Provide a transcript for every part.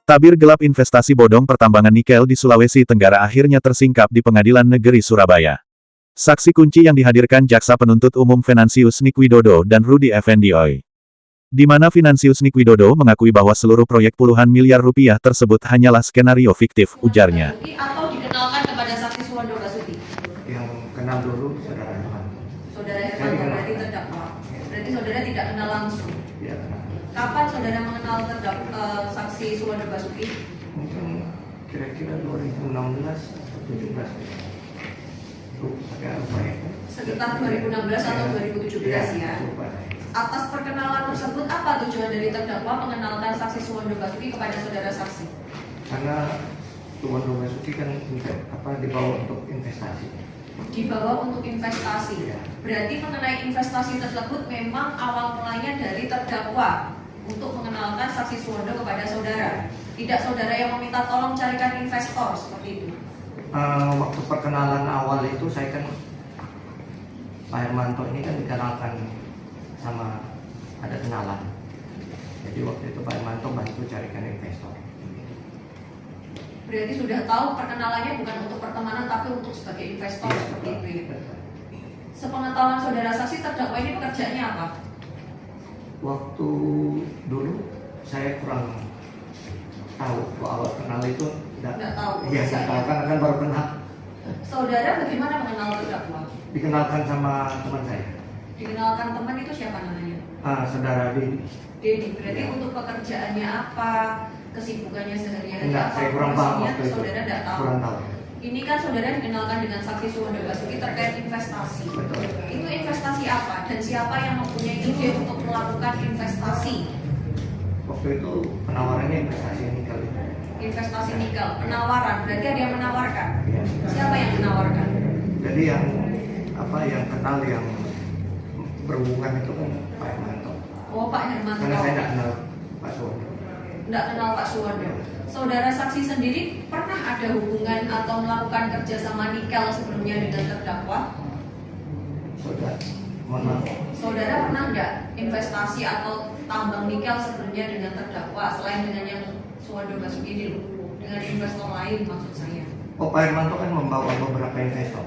Tabir gelap investasi bodong pertambangan nikel di Sulawesi Tenggara akhirnya tersingkap di Pengadilan Negeri Surabaya. Saksi kunci yang dihadirkan Jaksa Penuntut Umum Venansius Nikwidodo dan Rudi Effendioy. Di mana Venansius Nikwidodo mengakui bahwa seluruh proyek puluhan miliar rupiah tersebut hanyalah skenario fiktif, ujarnya. Atau dikenalkan kepada saksi Suwondo Basuki? Yang kenal dulu saudara Hermanto. Saudara Hermanto berarti terdakwa. Berarti saudara tidak kenal langsung. Tidak kenal. Kapan saudara mengenal saksi Suwondo Basuki? Mungkin kira-kira 2016 atau 17. Itu agak lupa ya. Sekitar 2016 atau 2017 ya. Lupa saya. Atas perkenalan tersebut, apa tujuan dari terdakwa mengenalkan saksi Suwondo Basuki kepada saudara saksi? Karena Suwondo Basuki kan dibawa untuk investasi. Dibawa untuk investasi. Ya. Berarti mengenai investasi tersebut memang awal mulanya dari terdakwa untuk mengenalkan saksi Suwondo kepada saudara. Tidak saudara yang meminta tolong carikan investor seperti itu. Waktu perkenalan awal itu saya kan Pak Hermanto ini kan dikenalkan sama ada kenalan. Jadi waktu itu Pak Hermanto bantu carikan investor. Berarti sudah tahu perkenalannya bukan untuk pertemanan tapi untuk sebagai investor Ya, seperti itu ya. betul. Sepengetahuan saudara saksi, terdakwa ini pekerjaannya apa? Waktu dulu saya kurang tahu awal kenal itu Nggak tahu. Iya, saya tahu kan baru kenal. Saudara bagaimana mengenal terdakwa? Dikenalkan sama teman saya. Dikenalkan teman itu siapa namanya? Saudara Dedi. Dedi. Berarti Ya. untuk pekerjaannya apa? Kesibukannya sehari-hari Enggak, apa? saya kurang paham Profesinya waktu itu. saudara tidak tahu. Kurang tahu. Ini kan saudara dikenalkan dengan saksi Suwondo Basuki terkait investasi. Betul. Itu investasi apa? Dan siapa yang mempunyai ide untuk melakukan investasi? Waktu itu penawarannya investasi nikel itu. Investasi nikel, penawaran. Berarti ada yang menawarkan. Ya. Siapa yang menawarkan? Jadi yang kenal yang berhubungan itu kan Pak Hermanto. Oh, Pak Hermanto. Karena saya tidak kenal Pak Suwondo. Tidak kenal Pak Suwondo. Saudara saksi sendiri pernah ada hubungan atau melakukan kerjasama nikel sebelumnya dengan terdakwa? Saudara, mohon maaf. Saudara pernah nggak investasi atau tambang nikel sebelumnya dengan terdakwa selain dengan yang Suwondo Basuki ini loh? Dengan investor lain maksud saya. Oh, Pak Hermanto kan membawa beberapa investor.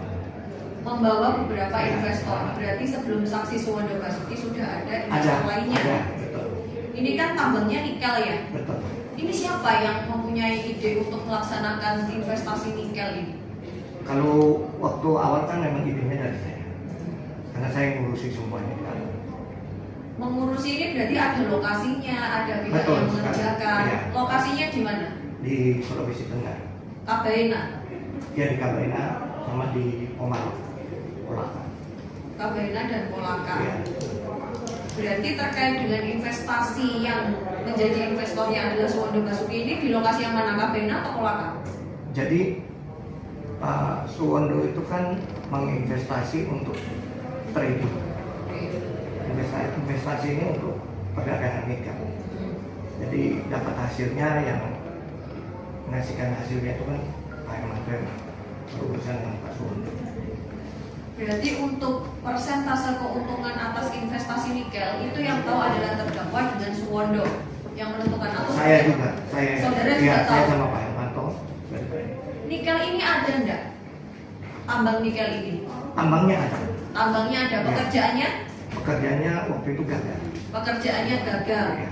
Membawa beberapa investor. Berarti sebelum saksi Suwondo Basuki sudah ada investor lainnya. Ada, betul. Ini kan tambangnya nikel ya. Betul. Ini siapa yang mempunyai ide untuk melaksanakan investasi nikel ini? Kalau waktu awal kan memang idenya dari saya. Karena saya ngurusi semuanya. Mengurusi ini berarti ada lokasinya, ada pihak Betul, yang mengerjakan. iya. Lokasinya di mana? Di Sulawesi Tenggara. Kabaina. Ya di Kabaina sama di Omaro, Polaka. Kabaina dan Polaka. Ya. Berarti terkait dengan investasi yang menjadi investornya adalah Suwondo Basuki ini di lokasi yang mana, Kabaina atau Polaka? Jadi Pak Suwondo itu kan menginvestasi untuk trading. Investasi ini untuk perdagangan nikel. Jadi dapat hasilnya yang mengasihkan hasilnya itu kan Pak Hermanto yang berurusan dengan Pak Suwondo. Berarti untuk persentase keuntungan atas investasi nikel itu yang tahu adalah terdakwa dengan Suwondo yang menentukan atau Saya juga, saudara ya, juga saya tahu. sama Pak Hermanto. Nikel ini ada enggak? Tambang nikel ini? Tambangnya ada. Tambangnya ada, Ya. pekerjaannya? Pekerjaannya waktu itu gagal. Pekerjaannya gagal. Ya.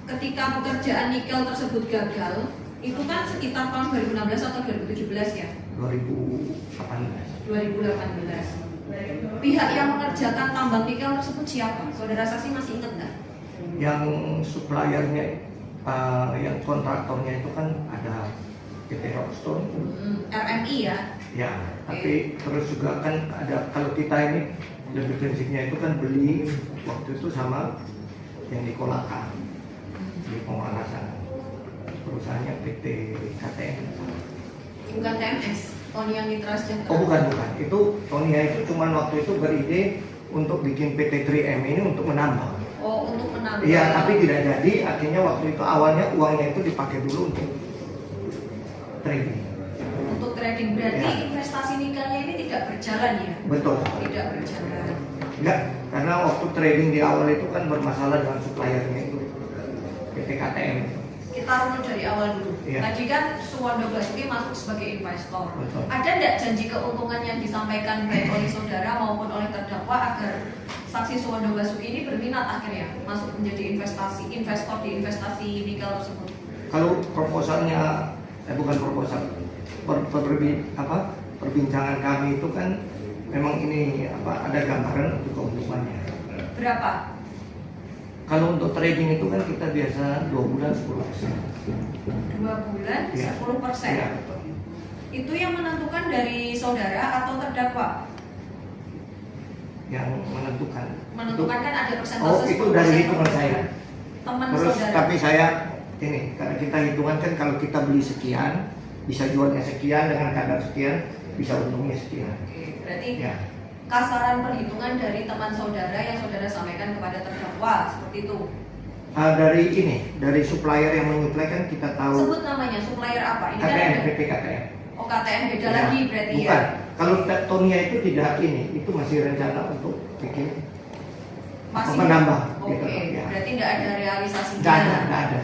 Ketika pekerjaan nikel tersebut gagal, itu kan sekitar tahun 2016 atau 2017 ya? 2018. 2018. Pihak yang mengerjakan tambang nikel tersebut siapa? Saudara saksi masih ingat nggak? Yang suppliernya, yang kontraktornya itu kan ada PT Rockstone. RMI ya? Ya, tapi terus juga kan ada, kalau kita ini lebih prinsipnya itu kan beli waktu itu sama yang di Kolaka, di pemanasan. Perusahaannya PT KTM. Bukan TMS, Tonia Mitra Sejahtera. Oh bukan, itu Tonia itu cuman waktu itu beride untuk bikin PT 3M ini untuk menambang. Oh, untuk menambah. Iya, tapi tidak jadi. Artinya waktu itu awalnya uangnya itu dipakai dulu untuk trading. Untuk trading, berarti Ya. investasi nikelnya ini tidak berjalan ya? Betul. Tidak berjalan. Enggak, karena waktu trading di awal itu kan bermasalah dengan suppliernya itu PT KTM. kita runut dari awal dulu. Iya. Tadi kan Suwondo Basuki masuk sebagai investor. Betul. Ada tidak janji keuntungan yang disampaikan baik oleh saudara maupun oleh terdakwa agar saksi Suwondo Basuki ini berminat akhirnya masuk menjadi investor di investasi nikel tersebut? Kalau proposalnya, bukan proposal, perbincangan kami itu kan memang ini ada gambaran untuk keuntungannya. Berapa? Kalau untuk trading itu kan kita biasa 2 bulan 10%. 2 bulan Iya. 10%. Iya, betul. Itu yang menentukan dari saudara atau terdakwa? Yang menentukan. Menentukan kan ada Oh, persentase itu 10% dari hitungan saya. teman Terus saudara. tapi saya ini karena kita hitungan kan kalau kita beli sekian bisa jualnya sekian dengan kadar sekian bisa untungnya sekian. Oke, berarti Ya. kasaran perhitungan dari teman saudara yang saudara sampaikan kepada terdakwa seperti itu. Dari supplier yang menyuplai kan kita tahu Sebut namanya supplier apa? Ini kan KTM, ada. PT KTM. Oh, KTM beda Ya, lagi berarti bukan. ya. Kalau Tonia itu tidak itu masih rencana untuk bikin Masih menambah. Oke, gitu, ya. berarti tidak ada realisasinya. Nggak ada.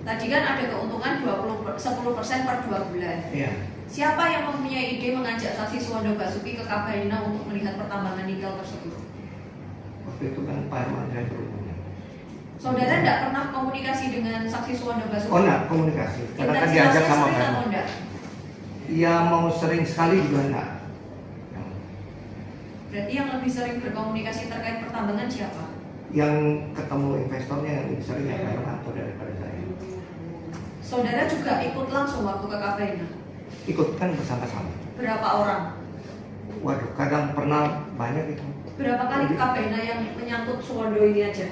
Tadi kan ada keuntungan 10% per 2 bulan. Iya. Siapa yang mempunyai ide mengajak saksi Suwondo Basuki ke Kabarina untuk melihat pertambangan nikel tersebut? Waktu itu kan Pak Herman saya berhubungan. Saudara tidak pernah komunikasi dengan saksi Suwondo Basuki? Oh enggak, komunikasi. Karena kan Intensitasnya diajak sama sering Pak atau Herman. enggak? Ya mau sering sekali juga enggak. Berarti yang lebih sering berkomunikasi terkait pertambangan siapa? Yang ketemu investornya yang lebih sering ya Pak Hermanto daripada saya. Saudara juga ikut langsung waktu ke Kabarina? Ikut kan bersama-sama. Berapa orang? Waduh, kadang pernah banyak itu. Berapa kali ke Kabarina yang menyangkut Suwondo ini aja?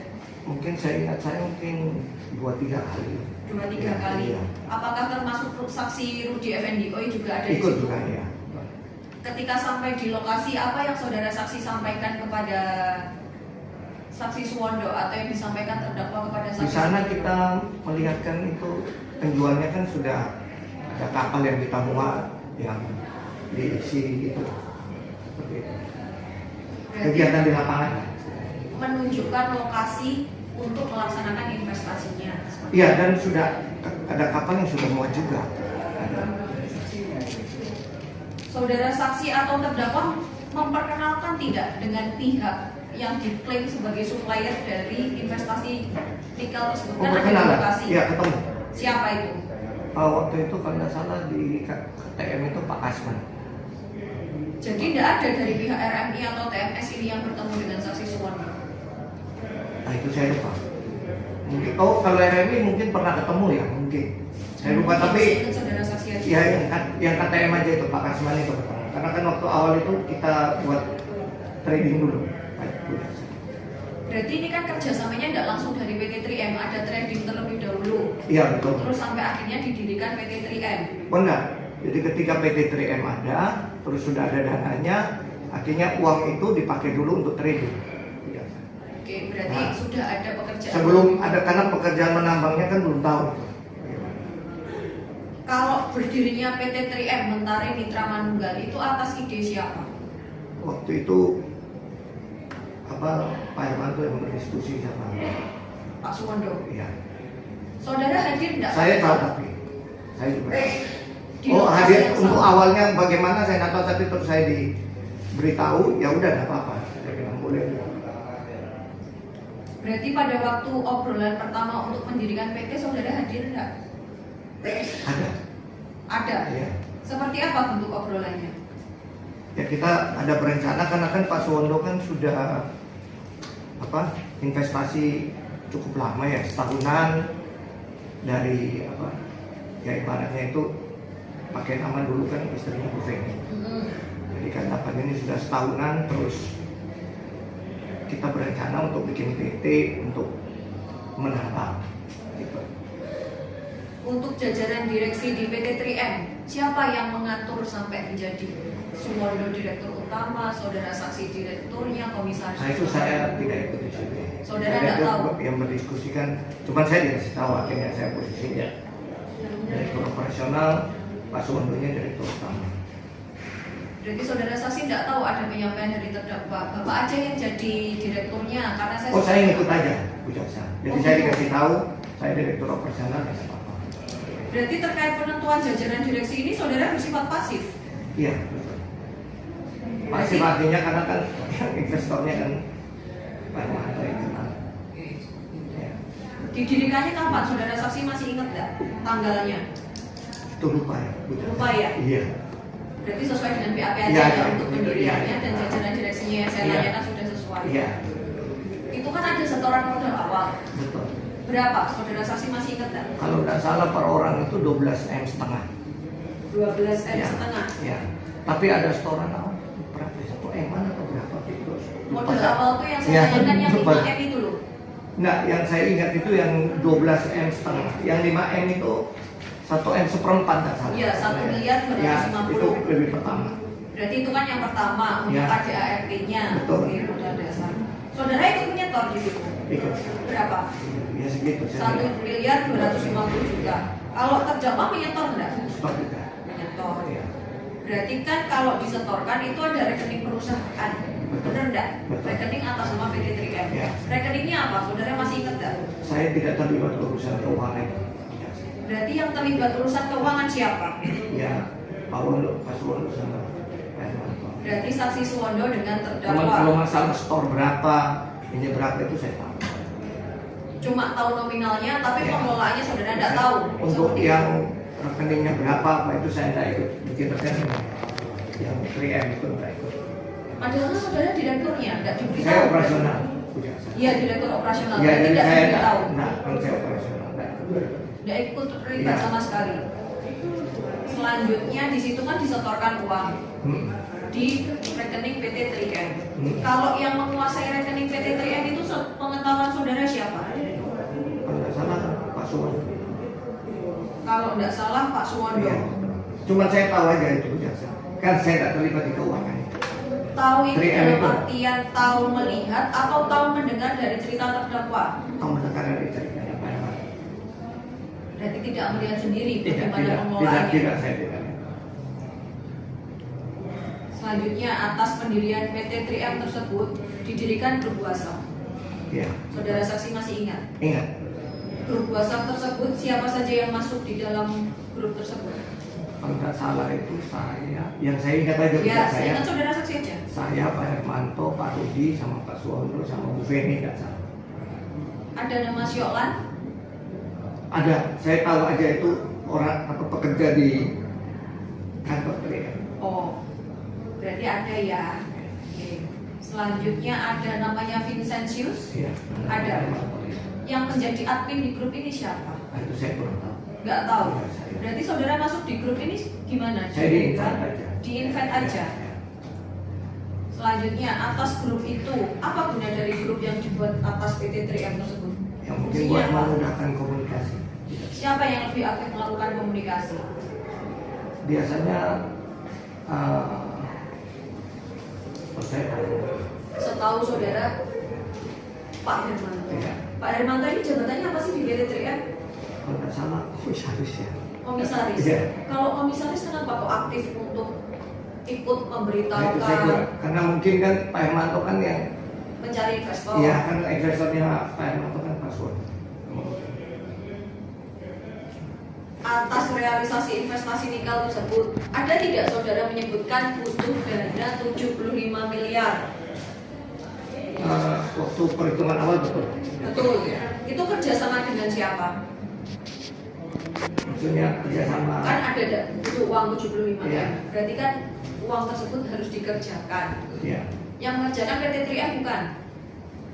Mungkin saya ingat mungkin 2-3 kali. 2-3 Ya, kali. iya. Apakah termasuk saksi Rudi Effendi Oi juga ada di Ikut situ? juga ya. Ketika sampai di lokasi, apa yang saudara saksi sampaikan kepada saksi Suwondo atau yang disampaikan terdakwa kepada saksi? Di sana Suwondo? kita melihatkan itu penjualnya kan sudah ada kapal yang kita muat yang diisi itu. Seperti itu. Berarti Kegiatan di lapangan. menunjukkan lokasi untuk melaksanakan investasinya. Iya, dan sudah ada kapal yang sudah muat juga. Ada. Saudara saksi atau terdakwa memperkenalkan tidak dengan pihak yang diklaim sebagai supplier dari investasi nikel tersebut? Kan ada di Perkenalan. lokasi. Iya, ketemu. Siapa itu? Waktu itu kalau nggak salah di KTM itu Pak Kasman. Jadi tidak ada dari pihak RMI atau TMS ini yang bertemu dengan saksi Suwondo? Nah itu saya lupa. Mungkin kalau RMI mungkin pernah ketemu ya mungkin. Saya lupa Mungkin tapi saya ingat saudara saksi aja. ya yang KTM aja itu Pak Kasman itu ketemu. Karena kan waktu awal itu kita buat trading dulu. Berarti ini kan kerjasamanya tidak langsung dari PT 3M, ada trading terlebih dahulu. Iya betul. Terus sampai akhirnya didirikan PT 3M. Benar. Jadi ketika PT 3M ada, terus sudah ada dananya, akhirnya uang itu dipakai dulu untuk trading. Biasa. Oke, berarti Nah, sudah ada pekerjaan. Sebelum ada karena pekerjaan menambangnya kan belum tahu. Kalau berdirinya PT 3M Mentari Mitra Manunggal itu atas ide siapa? Waktu itu Pak Hermanto yang berdiskusi sama Pak Suwondo. ya. Saudara hadir tidak? Saya tahu tapi saya juga. Di Oh lokasi hadir yang untuk sama. awalnya bagaimana saya nggak tahu tapi terus saya diberitahu ya udah nggak apa-apa. Saya bilang boleh. Berarti pada waktu obrolan pertama untuk mendirikan PT saudara hadir tidak? Ada. Ada. Ya. Seperti apa bentuk obrolannya? Ya kita ada berencana karena kan Pak Suwondo kan sudah investasi cukup lama ya setahunan dari ya ibaratnya itu pakai nama dulu kan istrinya Bu Feni. Jadi kan dapatnya ini sudah setahunan terus kita berencana untuk bikin PT untuk menambah. Gitu. Untuk jajaran direksi di PT 3M, siapa yang mengatur sampai menjadi Suwondo direktur utama, saudara saksi direkturnya, komisaris? Nah itu saya tidak ikut di situ. Saudara Saya nggak tahu? yang berdiskusikan, cuman saya dikasih tahu akhirnya saya posisinya direktur operasional, Pak Suwondonya direktur utama. Berarti saudara saksi tidak tahu ada penyampaian dari terdakwa, Bapak aja yang jadi direkturnya karena saya. Oh saya ngikut aja Bu Jaksa. Jadi Oh, saya gitu. dikasih tahu Saya direktur operasional dan apa-apa. Berarti terkait penentuan jajaran direksi ini saudara bersifat pasif. Iya, betul. Pasif artinya karena kan investornya kan Pak Irmanto itu kan. Ya. Didirikannya kapan? Saudara saksi masih ingat nggak tanggalnya? Itu lupa ya. Lupa ya? Iya. Berarti sesuai dengan BAP aja Iya, ya iya, untuk iya, pendiriannya iya. dan jajaran direksinya yang saya Iya. tanyakan sudah sesuai. Iya, Itu kan ada setoran modal awal. betul. Berapa? Saudara saksi masih ingat nggak? Kalau nggak salah per orang itu 12 M setengah. 12 M Ya. setengah. Ya. Tapi ada setoran awal berapa? 1 M atau berapa gitu? Lupa Modal saya. awal tuh yang saya Ya, tanyakan yang lupa. 5 M itu loh. Nggak, yang saya ingat itu yang 12 M setengah. Yang 5 M itu 1 M seperempat nggak salah. Iya, 1.250.000. Ya, itu lebih pertama. Berarti itu kan yang pertama untuk Ya. KDARP-nya. Betul. Oke, modal dasar. Saudara ikut menyetor di situ. Ikut. Berapa? Ya segitu. 1.250.000.000. Kalau terdakwa menyetor enggak? Stop juga. Menyetor. Ya. Berarti kan kalau disetorkan itu ada rekening perusahaan. Benar enggak? Betul. Rekening atas nama PT 3M. Ya. Rekeningnya apa? Saudara masih ingat enggak? Saya tidak terlibat urusan keuangan. Berarti yang terlibat urusan keuangan siapa? Ya, Pak Wondo, Pak Suwondo sama Pak Irmanto. Berarti saksi Suwondo dengan Kalau terdakwa. masalah store berapa, ini berapa itu saya tahu. Cuma tahu nominalnya, tapi Ya. pengelolaannya saudara enggak tahu. Untuk Seperti yang itu. rekeningnya berapa, apa itu saya tidak ikut bikin rekening. Yang 3M itu tidak ikut. Padahal kan saudara direkturnya, enggak diberitahu. Saya operasional. Udah, saya. Iya, direktur operasional. Ya, Berarti jadi enggak saya diberitahu. nah, kan saya operasional. Nah, Enggak ikut terlibat Ya. sama sekali. Selanjutnya di situ kan disetorkan uang hmm. di rekening PT 3M. Hmm. Kalau yang menguasai rekening PT 3M itu pengetahuan saudara siapa? Kalau nggak salah kan Pak Suwondo. Kalau enggak salah Pak Suwondo. Ya. Cuma saya tahu aja itu biasa. Kan saya tidak terlibat di keuangan. Tahu itu 3M dalam itu. artian tahu melihat atau tahu mendengar dari cerita terdakwa. Tahu mendengar dari ceritanya Pak Irmanto. Berarti tidak melihat sendiri Tidak, bagaimana tidak, pengelolaannya. tidak, saya tidak. Selanjutnya atas pendirian PT 3M tersebut didirikan grup WhatsApp. Ya, Saudara saksi masih ingat? ingat. Grup WhatsApp tersebut siapa saja yang masuk di dalam grup tersebut? Kalau nggak salah itu saya, yang saya ingat aja Ya, bukan saya saya. ingat saudara saksi aja. Saya, Pak Irmanto, Pak Rudi, sama Pak Suwondo, sama Bu Feni nggak salah. Ada nama Syolan, Ada, saya tahu aja itu orang atau pekerja di kantor 3M. oh, berarti ada ya. Oke. Selanjutnya ada namanya Vincentius. Iya. Ada. Pak Irmanto, ya. Yang menjadi admin di grup ini siapa? Nah, itu saya kurang tahu. Nggak tahu. Iya, saya. Berarti saudara masuk di grup ini gimana? Saya di-invite aja. Di-invite aja. Ya. Selanjutnya atas grup itu apa guna dari grup yang dibuat atas PT 3M tersebut? Yang mungkin Fungsinya buat apa? memudahkan komunikasi. Siapa yang lebih aktif melakukan komunikasi? Biasanya saya tahu. Setahu saudara Pak Hermanto. Iya. Pak Hermanto ini jabatannya apa sih di PT 3M? Kalau nggak salah, komisaris ya. Komisaris. Iya. Kalau komisaris kenapa kok aktif untuk ikut Nah, itu saya memberitahukan kurang. Karena mungkin kan Pak Irmanto kan yang mencari investor? Iya kan investornya Pak Irmanto kan Pak Suwondo. Atas realisasi investasi nikel tersebut, ada tidak saudara menyebutkan butuh dana 75 miliar? Waktu perhitungan awal betul. Betul. Itu kerjasama dengan siapa? Maksudnya kerjasama. Kan ada butuh uang 75 Iya. M. Berarti kan uang tersebut harus dikerjakan. Iya. Yang mengerjakan PT 3M bukan?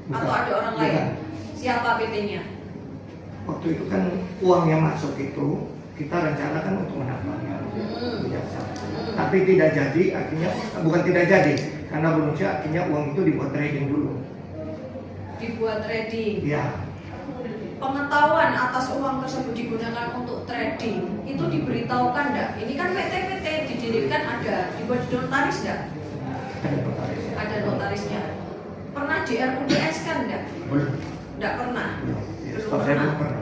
Bukan. Atau ada orang lain? Bukan. Siapa PT-nya? Waktu itu kan uang yang masuk itu kita rencanakan untuk menambahnya jasa. Tapi tidak jadi, akhirnya bukan tidak jadi, karena belum siap, akhirnya uang itu dibuat trading dulu. Dibuat trading. Iya. Pengetahuan atas uang tersebut digunakan untuk trading itu diberitahukan enggak? Ini kan PT didirikan ada dibuat notaris enggak? Ada notarisnya. Ada notarisnya. Pernah di RUDS kan enggak? Belum. Enggak pernah. Belum. Ya, Belum setahu saya belum pernah.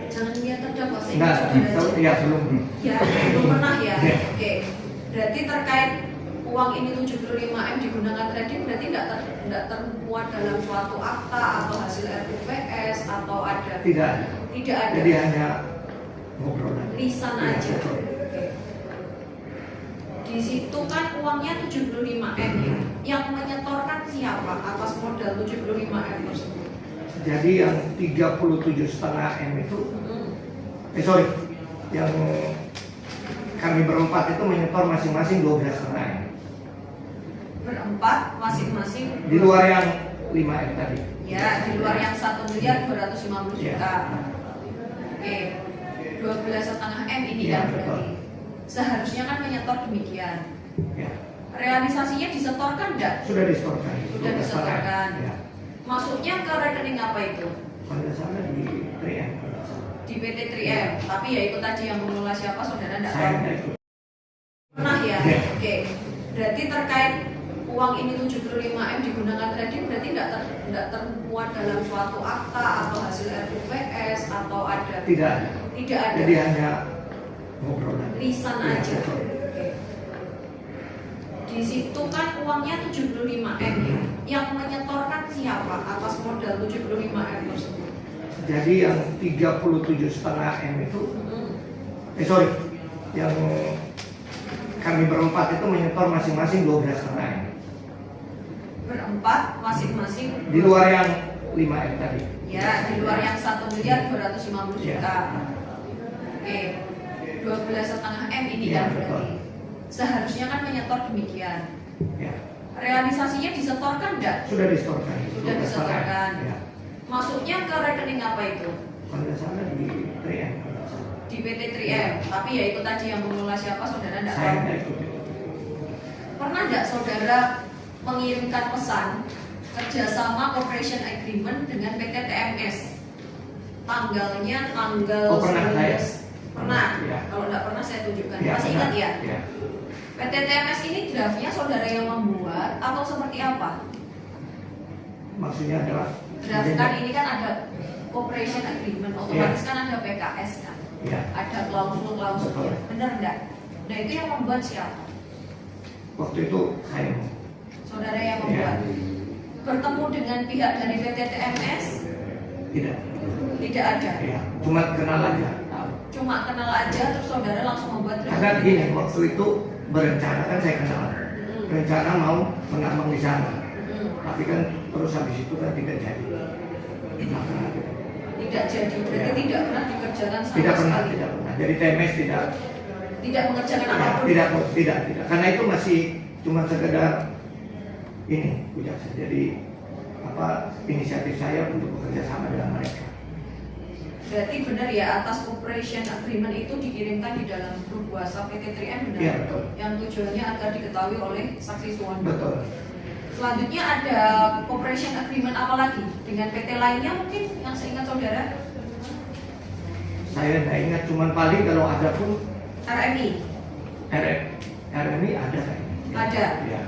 Jangan lihat terdakwa saya Enggak, saudara tahu aja. ya belum. Ya, belum pernah ya. Ya. Oke. Berarti terkait uang ini 75 M digunakan trading berarti enggak termuat dalam suatu akta atau hasil RUPS atau ada Tidak. Tidak ada. Jadi hanya ngobrol aja. Lisan Ya, aja. betul. Oke. Di situ kan uangnya 75 M ya. Yang menyetorkan siapa atas modal 75 M tersebut? Jadi yang 37,5 M itu, yang kami berempat itu menyetor masing-masing 12,5 M. Berempat masing-masing. Di luar yang 5 M tadi. Ya, di luar yang 1.250 Ya. juta. Oke, 12,5 M ini Ya, kan berarti. betul. Seharusnya kan menyetor demikian. Ya, Realisasinya disetorkan enggak? sudah disetorkan. Sudah 12,5 M. disetorkan. Ya. Masuknya ke rekening apa itu? Kalau nggak salah di 3M. kalau nggak salah. Di PT 3M. Tapi ya itu tadi yang mengelola siapa saudara enggak Saya tahu. nggak ikut. Pernah ya? Ya. Oke. Berarti terkait uang ini 75 M digunakan trading berarti tidak termuat dalam suatu akta atau hasil RUPS atau ada Tidak. tidak ada. Jadi hanya ngobrol aja. Lisan Ya, aja. betul. Oke. Di situ kan uangnya 75 M ya. Yang menyetorkan siapa atas modal 75 M tersebut? Jadi yang 37,5 M itu, yang kami berempat itu menyetor masing-masing 12,5 M. Berempat masing-masing. Di luar yang 5 M tadi. Ya, di luar yang 1.250 Ya. juta. Oke. 12,5 M ini Ya, kan berarti. betul. Seharusnya kan menyetor demikian. Ya, Realisasinya disetorkan enggak? sudah disetorkan. Sudah 12,5 M. disetorkan. Ya. Masuknya ke rekening apa itu? Kalau nggak salah di 3M. kalau nggak salah. Di PT 3M. Tapi ya itu tadi yang mengelola siapa saudara enggak Saya tahu. nggak ikut. Pernah enggak saudara mengirimkan pesan kerjasama cooperation agreement dengan PT TMS? Tanggalnya tanggal Oh, pernah 19. saya. Pernah? Ya. Kalau enggak pernah saya tunjukkan. Ya, Masih pernah. ingat ya? Ya. PT TMS ini draftnya saudara yang membuat atau seperti apa? Maksudnya adalah Draft kan ini kan ada cooperation agreement, otomatis kan ada PKS kan? Ya. Ada klausul-klausulnya. Betul. Benar enggak? Nah itu yang membuat siapa? Waktu itu saya Saudara yang Ya. membuat. Bertemu dengan pihak dari PT TMS? tidak. Tidak ada. Ya, cuma kenal aja. Tahu. Cuma kenal aja terus saudara langsung membuat draft. Karena gini, waktu itu berencana kan saya kenal. Hmm. Rencana mau menambang di sana. Hmm. Tapi kan terus habis itu kan tidak jadi. Maka, Tidak jadi, berarti Ya. tidak pernah dikerjakan sama tidak pernah, sekali. tidak pernah. Jadi TMS Tidak mengerjakan ya, apapun. tidak. Karena itu masih cuma sekedar ini, Jaksa. Jadi inisiatif saya untuk bekerja sama dengan mereka. Berarti benar ya atas cooperation agreement itu dikirimkan di dalam grup WhatsApp PT 3M benar? Iya, betul. Yang tujuannya agar diketahui oleh saksi Suwondo. Betul. Selanjutnya ada cooperation agreement apa lagi dengan PT lainnya mungkin yang seingat saudara? Saya nggak ingat, cuman paling kalau ada pun RMI RMI ada kayaknya. Ada. Ya.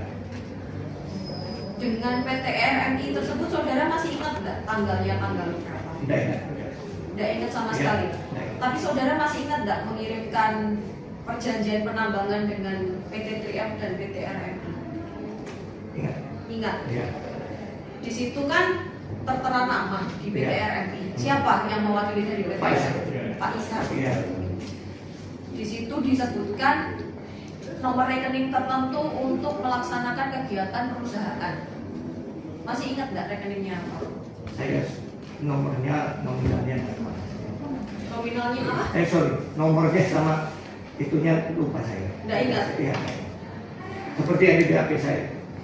Dengan PT RMI tersebut saudara masih ingat nggak tanggalnya tanggal berapa? Tidak ingat. Tidak ingat sama Ya, sekali. tidak ingat. Tapi saudara masih ingat nggak mengirimkan perjanjian penambangan dengan PT 3M dan PT RMI? Ingat. Ingat. Ya. Di situ kan tertera nama di PT Ya. RMI. Siapa yang mewakili dari PT Pak Ishak. RMI? Pak Ishak. Iya. Di situ disebutkan nomor rekening tertentu untuk melaksanakan kegiatan perusahaan. Masih ingat nggak rekeningnya apa? Saya nominalnya nggak tahu. Nominalnya apa? Nomornya sama itunya lupa saya. Nggak ingat? Iya. Seperti yang di BAP saya.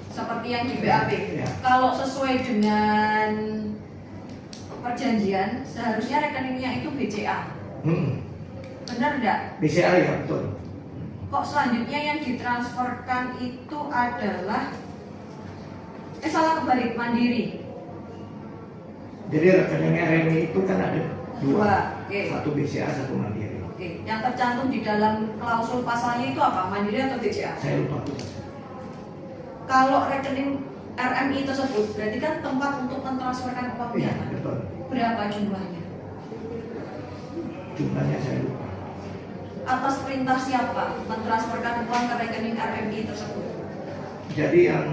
Seperti yang di BAP. Ya. Kalau sesuai dengan perjanjian, seharusnya rekeningnya itu BCA. Benar nggak? BCA ya betul. Kok selanjutnya yang ditransferkan itu adalah salah kebalik, Mandiri. Jadi rekening RMI itu kan ada dua. Oke. Satu BCA, satu Mandiri. Oke, yang tercantum di dalam klausul pasalnya itu apa? Mandiri atau BCA? Saya lupa. Kalau rekening RMI tersebut berarti kan tempat untuk mentransferkan Iya, uangnya. betul. Berapa jumlahnya? Jumlahnya saya lupa. Atas perintah siapa mentransferkan uang ke rekening RMI tersebut? Jadi yang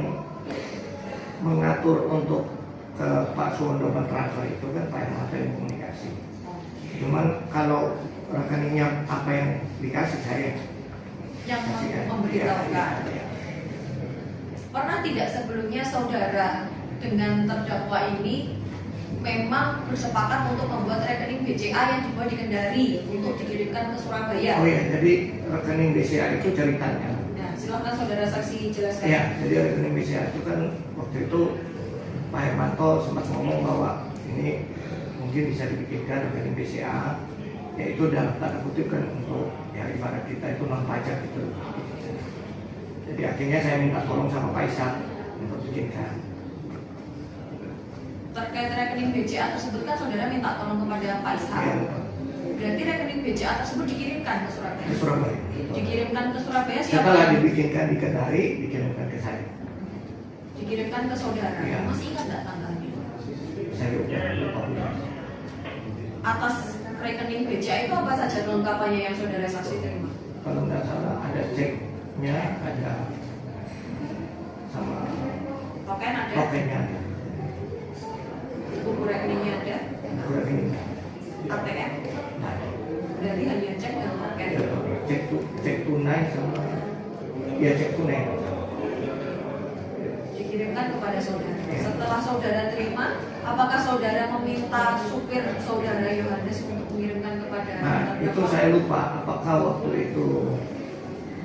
mengatur untuk ke Pak Suwondo mentransfer itu kan Pak Hermanto yang komunikasi. Cuman kalau rekeningnya apa yang dikasih saya yang kasih memberitahukan. Pernah tidak sebelumnya saudara dengan terdakwa ini memang bersepakat untuk membuat rekening BCA yang dibuat di Kendari untuk dikirimkan ke Surabaya? Oh iya, jadi rekening BCA itu ceritanya. Nah, silakan saudara saksi jelaskan. Ya, jadi rekening BCA itu kan waktu itu Pak Hermanto sempat ngomong bahwa ini mungkin bisa dibikinkan rekening BCA, yaitu dalam tanda kutip kan untuk ya ibarat kita itu non pajak gitu. Jadi akhirnya saya minta tolong sama Pak Isak untuk bikinkan. Terkait rekening BCA tersebut kan saudara minta tolong kepada Pak Ishak. Ya, Berarti rekening BCA tersebut dikirimkan ke Surabaya? ke Surabaya. Dikirimkan ke Surabaya siapa? Setelah dibikinkan di Kendari, dikirimkan ke saya. Dikirimkan ke saudara. Iya. Masih ingat nggak tanggalnya? Saya udah lupa. Atas rekening BCA itu apa saja kelengkapannya yang saudara saksi terima? Kalau nggak salah ada ceknya, ada sama Token ada? tokennya ada. Buku rekeningnya ada? Kurang ini. ATM? Nah, Berarti hanya cek dan token. cek tunai sama ya cek tunai. Dikirimkan kepada saudara. Iya. Setelah saudara terima, apakah saudara meminta supir saudara Yohanes untuk mengirimkan kepada Nah, itu terdakwa? saya lupa apakah waktu itu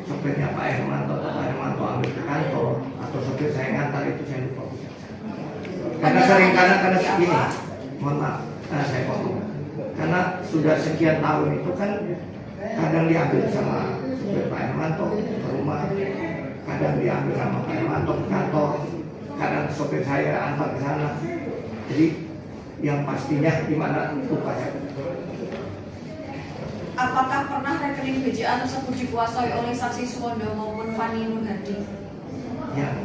sopirnya Pak Hermanto atau Pak Hermanto ambil ke kantor atau sopir saya ngantar, itu saya lupa. Karena sering karena segini, mohon maaf, saya potong. Karena sudah sekian tahun itu kan kadang diambil sama sopir Pak Hermanto ke rumah, kadang diambil sama Pak Hermanto ke kantor, kadang sopir saya antar ke sana. Jadi yang pastinya di mana lupa saya. Apakah pernah rekening BCA tersebut dikuasai oleh saksi Suwondo maupun Fani Nurhadi? Yang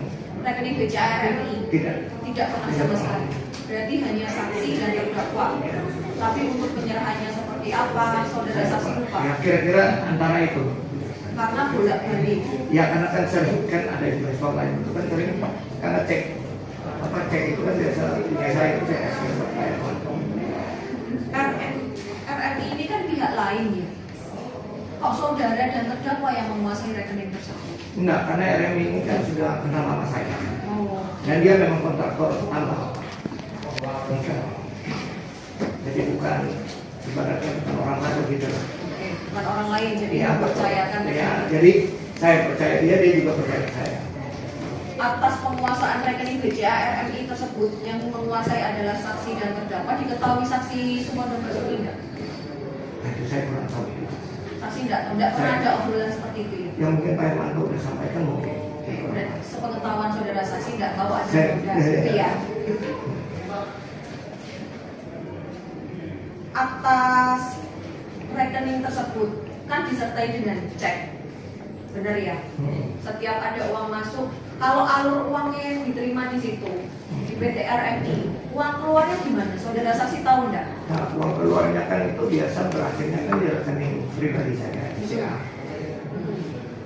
Rekening BCA RMI tidak. tidak pernah sama sekali. Berarti hanya saksi dan terdakwa. Tapi untuk penyerahannya seperti apa, saudara saksi lupa. Ya kira-kira antara itu. Karena bolak-balik. Ya karena kan sering kan ada investor lain itu kan sering karena cek itu kan biasa itu saya kasih ke Pak Hermanto. RMI ini kan pihak lain ya. Kok saudara dan terdakwa yang menguasai rekening tersebut? Enggak, karena RMI ini kan sudah kenal lama saya. Oh. Dan dia memang kontraktor tambang. Bukan. Jadi bukan ibaratnya bukan orang lain gitu. Oke, bukan orang lain jadi Ya, mempercayakan. ya, jadi saya percaya dia juga percaya saya. Atas penguasaan rekening BCA RMI tersebut yang menguasai adalah saksi dan terdakwa, diketahui saksi Sumondo Basuki enggak? Nah, itu saya kurang tahu. Saksi enggak pernah ada obrolan seperti itu ya? Yang mungkin Pak Hermanto sudah sampaikan mungkin. Dan sepengetahuan saudara saksi enggak tahu ada Saya- obrolan seperti ya? Atas rekening tersebut kan disertai dengan cek, benar ya? Setiap ada uang masuk, kalau alur uangnya yang diterima di situ di PT RMI, uang keluarnya gimana? Saudara saksi tahu enggak? Nah, uang keluarnya kan itu biasa berakhirnya kan di rekening pribadi saya, BCA.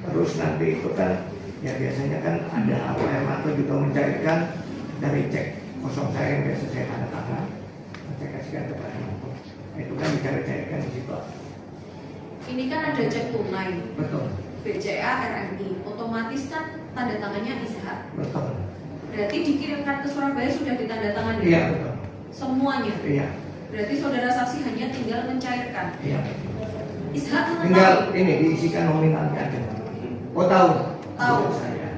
Terus nanti itu kan ya biasanya kan ada Pak Hermanto juga mencairkan dari cek kosong saya yang biasa saya tanda tangan, saya kasihkan ke Pak Hermanto. Itu kan dicairkan di situ. Ini kan ada cek tunai Betul, BCA RMI, otomatis kan tanda tangannya Ishak. betul. Berarti dikirimkan ke Surabaya sudah ditandatangani? Iya betul. Semuanya? Iya, Berarti saudara saksi hanya tinggal mencairkan. iya. Ishak Tinggal mengetahui. ini diisikan nominalnya aja. Oh tahu? Tahu. Saya.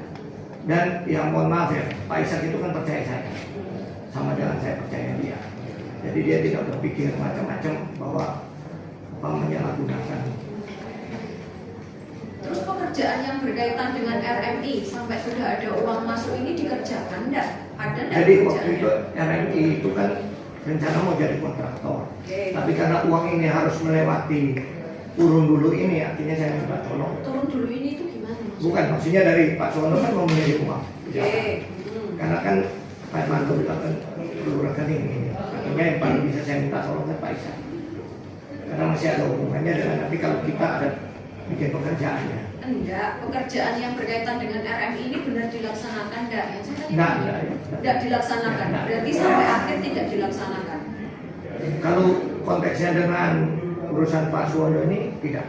Dan yang mohon maaf ya, Pak Ishak itu kan percaya saya, sama dengan saya percaya dia. Jadi dia tidak berpikir macam-macam bahwa menyalahgunakan. Terus pekerjaan yang berkaitan dengan RMI sampai sudah ada uang masuk ini dikerjakan enggak? Ada enggak Jadi waktu pekerjaannya? itu RMI itu kan rencana mau jadi kontraktor. Oke. Tapi karena uang ini harus melewati urun dulu ini, artinya saya minta tolong. Turun dulu ini itu gimana? Mas? Bukan, maksudnya dari Pak Suwondo kan mau menjadi uang. Oke. Karena kan Pak Hermanto bilang kan perlu rekening ini. Artinya yang paling bisa saya minta tolong kan Pak Ishak. Karena masih ada hubungannya dengan nanti kalau kita ada bikin pekerjaannya. Enggak, pekerjaan yang berkaitan dengan RMI ini benar dilaksanakan enggak? Yang saya tanya Enggak, begini. enggak. Enggak dilaksanakan. Enggak. Berarti sampai akhir tidak dilaksanakan. Kalau konteksnya dengan urusan Pak Suwondo ini tidak.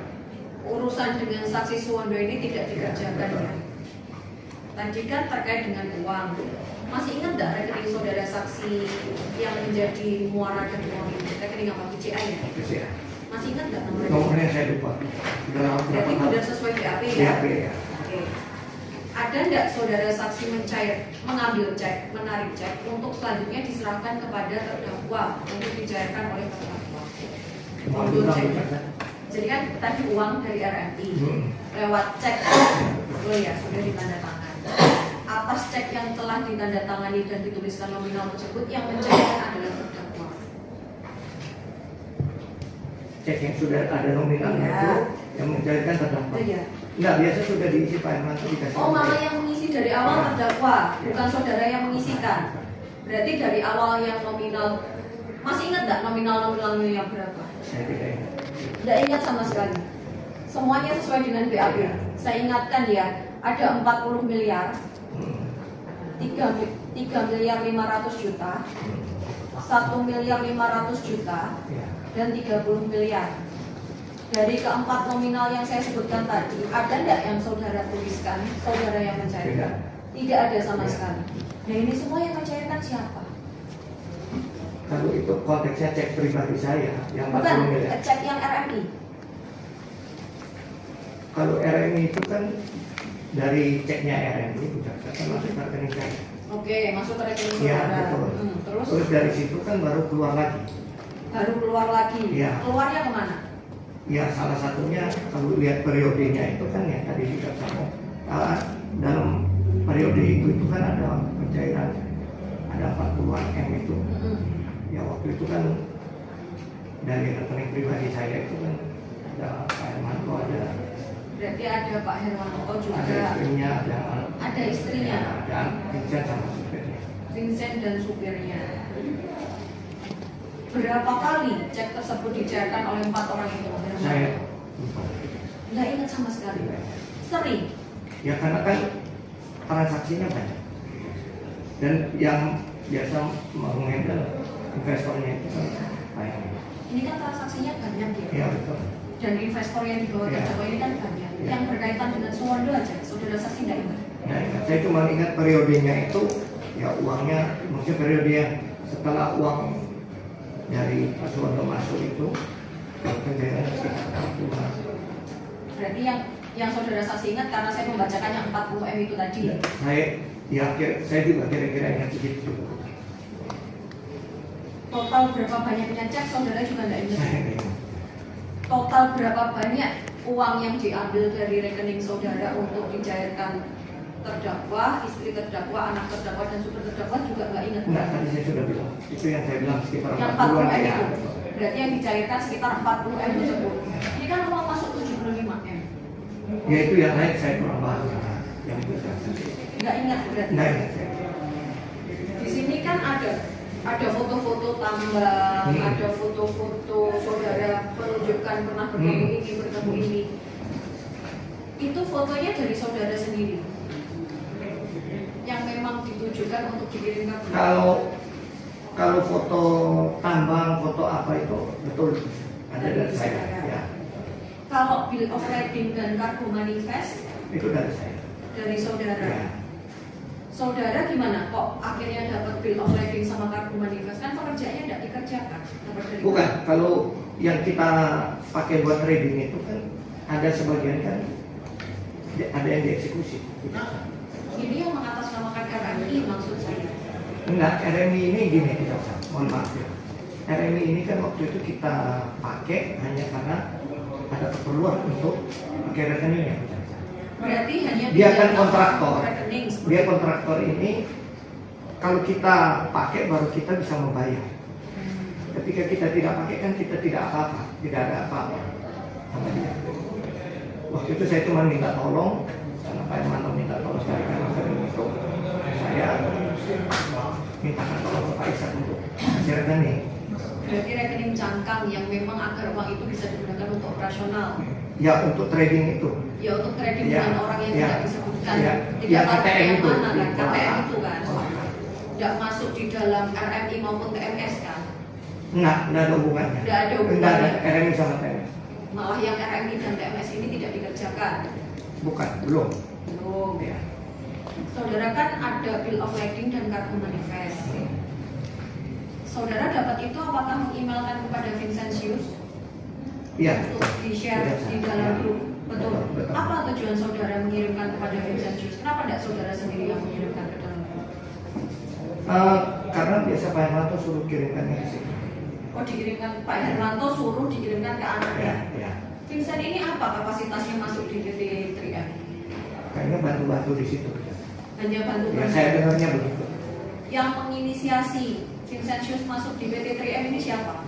Urusan dengan saksi Suwondo ini tidak dikerjakan ya. Tadi kan terkait dengan uang. Masih ingat nggak rekening saudara saksi yang menjadi muara dan uang ini? Rekening apa? BCA ya? BCA. Masih ingat nggak nomornya? Nomornya saya lupa. Berarti sudah sesuai BAP ya? BAP ya. Oke. Ada nggak saudara saksi mengambil cek, menarik cek untuk selanjutnya diserahkan kepada terdakwa untuk dicairkan oleh terdakwa? Untuk cek. Jadi kan tadi uang dari RMI lewat cek, oh ya sudah ditandatangan. Atas cek yang telah ditandatangani dan dituliskan nominal tersebut yang mencairkan adalah terdakwa. Cek yang sudah ada nominalnya Ya. itu yang mencairkan terdakwa. Iya. Enggak, biasa sudah diisi Pak Hermanto dikasih. Oh, malah yang mengisi dari awal terdakwa, bukan saudara yang mengisikan. Berarti dari awal yang nominal, masih ingat nggak nominalnya berapa? Saya tidak ingat. Tidak ingat sama sekali. Semuanya sesuai dengan BAP. Saya ingatkan ya, ada 40 miliar, 3 miliar 500 juta, 1 miliar 500 juta, Ya. dan 30 miliar. Dari keempat nominal yang saya sebutkan tadi, ada nggak yang saudara tuliskan, saudara yang mencairkan? Tidak ada sama sekali. Nah ini semua yang mencairkan siapa? Kalau itu konteksnya cek pribadi saya yang 40 Bukan, miliar. cek yang RMI. Kalau RMI itu kan dari ceknya RMI sudah masuk ke rekening saya. Oke, masuk ke rekening Iya, saudara. betul. Terus Terus dari situ kan baru keluar lagi. baru keluar lagi. Iya. Keluarnya kemana? Ya salah satunya kalau lihat periodenya itu kan ya tadi juga sama. Dalam periode itu kan ada pencairan ada 40-an M itu. Ya waktu itu kan dari rekening pribadi saya itu kan ada Pak Hermanto, ada Berarti ada Pak Hermanto juga. ada istrinya, Ada istrinya. ya, ada Vincent sama supirnya. Vincent dan supirnya. Berapa kali cek tersebut dicairkan oleh 4 orang itu? Saya Nggak ingat sama sekali. Sering. ya karena kan transaksinya banyak dan yang biasa menghandle investornya itu kan Pak Hermanto. Ini kan transaksinya banyak ya. Ya betul. Dan investor yang dibawa Ya. terdakwa ini kan banyak. Ya. Yang berkaitan dengan Suwondo aja, saudara saksi nggak ingat. Nah, saya cuma ingat periodenya itu ya uangnya, maksudnya periode yang setelah uang dari Pak Suwondo masuk itu pencairan sekitar 40-an. Berarti yang saudara saksi ingat karena saya membacakan yang 40 M itu tadi. Saya juga kira-kira ingat segitu juga. Total berapa banyaknya cek saudara juga nggak ingat. Saya nggak ingat. Total berapa banyak uang yang diambil dari rekening saudara untuk dicairkan terdakwa, istri terdakwa, anak terdakwa, dan supir terdakwa juga nggak ingat. Enggak, tadi saya sudah bilang. Itu yang saya bilang sekitar Yang 40-an 40 M ya. itu. Berarti yang dicairkan sekitar 40 M tersebut. Ini kan uang masuk 75 M. Ya itu yang lain saya kurang paham. Yang itu saya Nggak ingat berarti. nggak ingat saya. Di sini kan ada foto-foto tambang, ada foto-foto saudara menunjukkan pernah bertemu ini. Itu fotonya dari saudara sendiri yang memang ditujukan untuk dikirimkan. Kalau foto tambang, foto apa itu betul ada dari saya. Ya, Kalau bill of lading dan kargo manifest itu dari saya. dari saudara. Ya. Saudara gimana? Kok akhirnya dapat bill of lading sama kargo manifest? Kan pekerjaannya tidak dikerjakan. Dapat dari Bukan, kalau yang kita pakai buat trading itu kan ada sebagian kan ada yang dieksekusi. Ini yang mengatasnamakan RMI maksud saya. Enggak, RMI ini gini kita mohon maaf ya. RMI ini kan waktu itu kita pakai hanya karena ada keperluan untuk pakai rekeningnya. Berarti hanya Dia kan kontraktor. rekening. Dia kontraktor ini kalau kita pakai baru kita bisa membayar. Ketika kita tidak pakai kan kita tidak apa-apa, tidak ada apa-apa sama dia. Waktu itu saya cuma minta tolong karena Pak Hermanto minta tolong sekali karena sering itu saya mintakan tolong ke Pak Ishak untuk kasih rekening. Berarti rekening cangkang yang memang agar uang itu bisa digunakan untuk operasional. Ya untuk trading itu. Ya untuk trading Ya, dengan orang yang ya, tidak disebutkan. ya, Tidak ya, tahu KTM yang itu. mana kan? KTM itu kan. Oh. Tidak masuk di dalam RMI maupun TMS kan. Enggak ada hubungannya. Nggak ada hubungannya. Enggak ada RMI sama TMS. Malah yang RMI dan TMS ini tidak dikerjakan. Bukan, belum. Belum. Ya. Saudara kan ada bill of lading dan kartu manifest. Saudara dapat itu apakah mengemailkan kepada Vincentius Iya. untuk di-share Iya, di dalam iya. grup? Betul. Betul. Apa tujuan saudara mengirimkan kepada Vincentius? Kenapa tidak saudara sendiri yang mengirimkan ke dalam grup? Karena biasa Pak Hermanto suruh kirimkannya ke situ. Oh, dikirimkan Pak Hermanto suruh dikirimkan ke anaknya. Ya. Vincent ini apa kapasitasnya masuk di PT 3M? Kayaknya bantu-bantu di situ. Hanya bantu. Ya, saya dengarnya begitu. Yang menginisiasi Vincentius masuk di PT 3M ini siapa?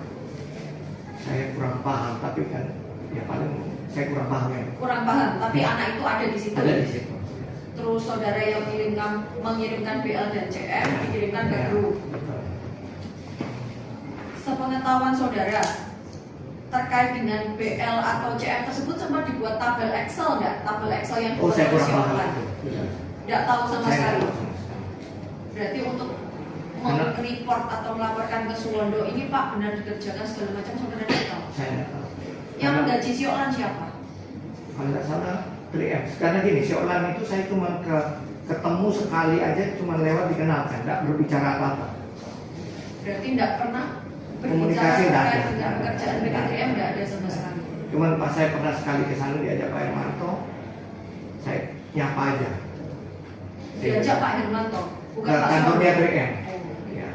Saya kurang paham, tapi kan ya paling saya kurang paham ya. Kurang paham, tapi Ya. anak itu ada di situ. Ada di situ. Terus saudara yang mengirimkan BL dan CM Ya. dikirimkan ke Ya, grup. betul. Sepengetahuan saudara terkait dengan BL atau CM tersebut sempat dibuat tabel Excel nggak? Tabel Excel yang Oh, saya kurang paham online. itu. Ya. Nggak tahu sama Saya sekali. nggak tahu sama sekali. Berarti untuk Karena- report atau melaporkan ke Suwondo ini Pak benar dikerjakan segala macam saudara tidak tahu. Saya nggak tahu. Yang Karena- menggaji si Olan siapa? Kalau nggak salah 3M. Karena gini, si Olan itu saya cuma ketemu sekali aja, cuma lewat dikenalkan, nggak berbicara apa-apa. Berarti tidak pernah Komunikasi nggak ada. terkait dengan pekerjaan Nggak ada. BKTM nggak ada sama sekali. Cuman pas saya pernah sekali ke sana diajak Pak Hermanto, saya nyapa aja. Diajak Pak Hermanto, bukan Ke Pak kantornya Suwondo. 3M. Oh. Ya,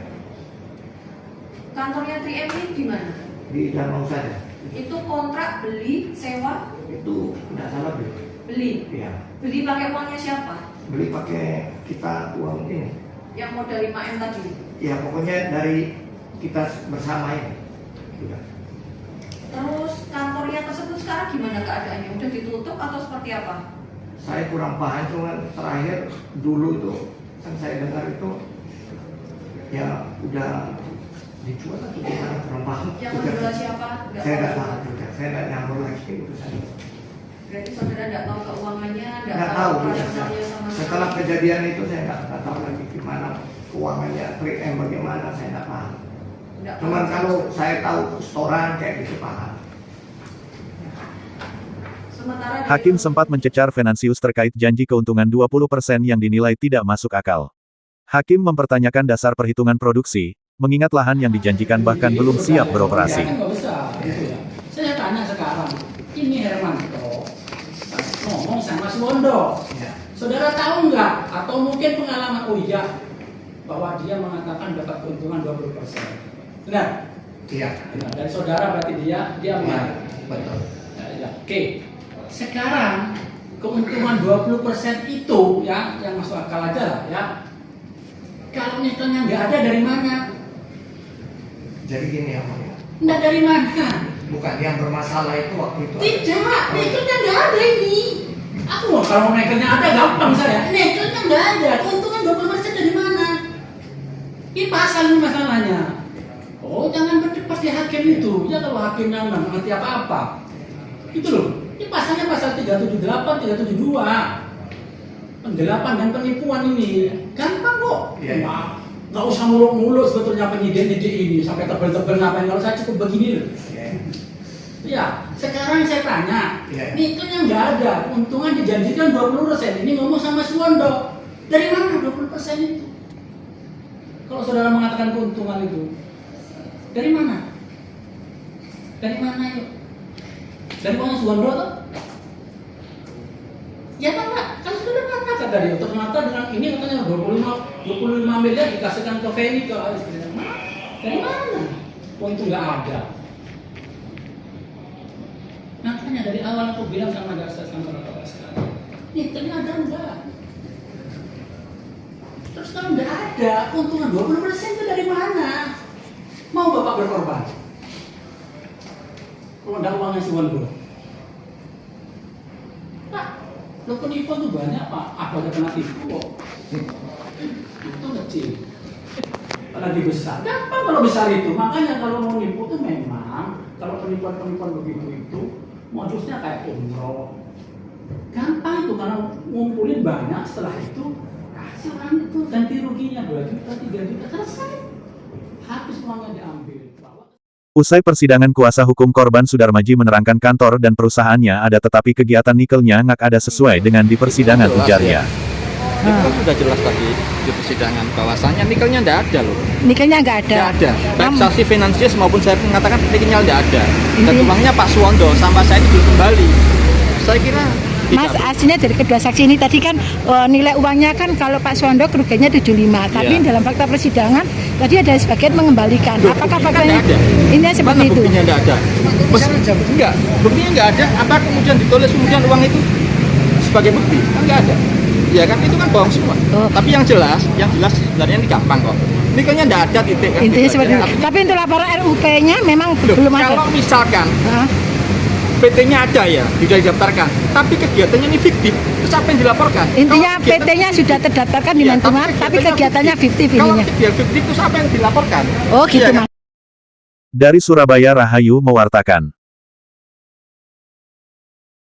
Kantornya 3M ini di mana? di Danau saja. Itu kontrak beli, sewa, Itu nggak salah beli. beli. Ya, Beli pakai uangnya siapa? beli pakai kita uang ini. Yang modal 5M tadi. Ya pokoknya dari kita bersama ini. Udah. Terus kantornya tersebut sekarang gimana keadaannya? Udah ditutup atau seperti apa? Saya kurang paham, cuman terakhir dulu itu kan saya dengar itu ya udah dijual atau gimana, kurang paham. Yang Juga. menjual siapa? Nggak Saya nggak tahu. tahu juga, saya nggak nyambung lagi ke urusan itu. Berarti saudara nggak tahu keuangannya, Nggak tahu juga. operasionalnya sama Setelah sekali. kejadian itu saya nggak tahu lagi gimana keuangannya 3M bagaimana, saya nggak paham. Nggak Cuman tahu. kalau saya tahu setoran kayak gitu paham. Sementara dari- Hakim sempat mencecar Venantius terkait janji keuntungan 20% yang dinilai tidak masuk akal. Hakim mempertanyakan dasar perhitungan produksi, mengingat lahan yang dijanjikan bahkan belum siap beroperasi. Ya, kan nggak besar, gitu ya. Saya tanya sekarang, ini Hermanto ngomong sama Suwondo. Ya. Saudara tahu nggak? Atau mungkin pengalaman bahwa dia mengatakan dapat keuntungan 20%. Benar? Iya. Benar. Dari saudara berarti dia Ya, benar. betul. Ya. Oke. Sekarang keuntungan 20% itu ya yang masuk akal aja lah ya. Kalau nyetelnya nggak ada dari mana? Jadi gini ya, Om, ya. Nggak dari mana? Bukan yang bermasalah itu waktu itu. Tidak, nekelnya nggak ada ini. Aku mau kalau nekelnya ada gampang saya. Nekelnya nggak ada. Keuntungan 20% dari mana? Ini pasal ini masalahnya. Oh, jangan berdebat di hakim itu. Ya kalau hakimnya nggak mengerti apa-apa. Itu loh. Ini pasalnya pasal 378, 372. Penggelapan dan penipuan ini gampang kok. Iya. Wah, nggak usah muluk-muluk sebetulnya penyidik ini sampai tebel-tebel ngapain kalau saya cukup begini loh. Ya. Ya, sekarang saya tanya, Iya. nikelnya nggak ada, keuntungan dijanjikan 20%, ini ngomong sama Suwondo, dari mana 20% itu? Kalau saudara mengatakan keuntungan itu, dari mana? Dari mana yuk? Dari uang Suwondo tuh? Ya kan Pak, kan sudah mengatakan tadi, ternyata dengan ini katanya 25 miliar dikasihkan ke Feni, ke dari mana? Oh itu nggak ada. Makanya dari awal aku bilang sama jaksa sama bapak sekali, nikelnya ada enggak? Terus kalau enggak ada, keuntungan 20% itu dari mana? Mau bapak berkorban? Kalau ada uangnya Suwondo. Pak, lo penipuan tuh banyak Pak, apa aja kena tipu kok. Itu kecil. Lagi besar, gampang kalau besar itu. Makanya kalau mau nipu tuh memang kalau penipuan-penipuan begitu itu modusnya kayak umroh. Gampang itu karena ngumpulin banyak, setelah itu kasih orang itu ganti ruginya 2 juta, 3 juta, selesai. Habis uangnya diambil. Usai persidangan, kuasa hukum korban Sudarmaji menerangkan kantor dan perusahaannya ada, tetapi kegiatan nikelnya nggak ada sesuai dengan di persidangan, ujarnya. Itu kan sudah jelas tadi di persidangan bahwasannya nikelnya nggak ada loh. Nikelnya nggak ada. Nggak ada. Baik saksi finansius maupun saya mengatakan nikelnya nggak ada. Dan uangnya Pak Suwondo sama saya itu kembali. Saya kira Mas, tidak. aslinya dari kedua saksi ini tadi kan nilai uangnya kan kalau Pak Suwondo kerugiannya 75, tapi Iya. dalam fakta persidangan tadi ada sebagian mengembalikan. Loh, Apakah buktinya faktanya nggak ada. ini seperti Mana itu? buktinya nggak ada? Enggak, buktinya nggak ada. Apa kemudian ditulis kemudian uang itu sebagai bukti? Kan nggak ada. Ya kan itu kan bohong semua. Oh. Tapi yang jelas sebenarnya ini gampang kok. Nikelnya nggak ada titik kan. Intinya gitu seperti aja. itu. Artinya, Tapi untuk laporan RUP-nya memang loh, belum ada. kalau misalkan Hah? PT-nya ada ya, sudah didaftarkan. Tapi kegiatannya ini fiktif. Terus apa yang dilaporkan? Intinya Kalau kegiatan- PT-nya sudah terdaftarkan di Iya, Menkumham, tapi kegiatannya fiktif Kalau ininya. kegiatan fiktif, terus apa yang dilaporkan? Oh gitu Iya kan? Mas. Dari Surabaya, Rahayu mewartakan.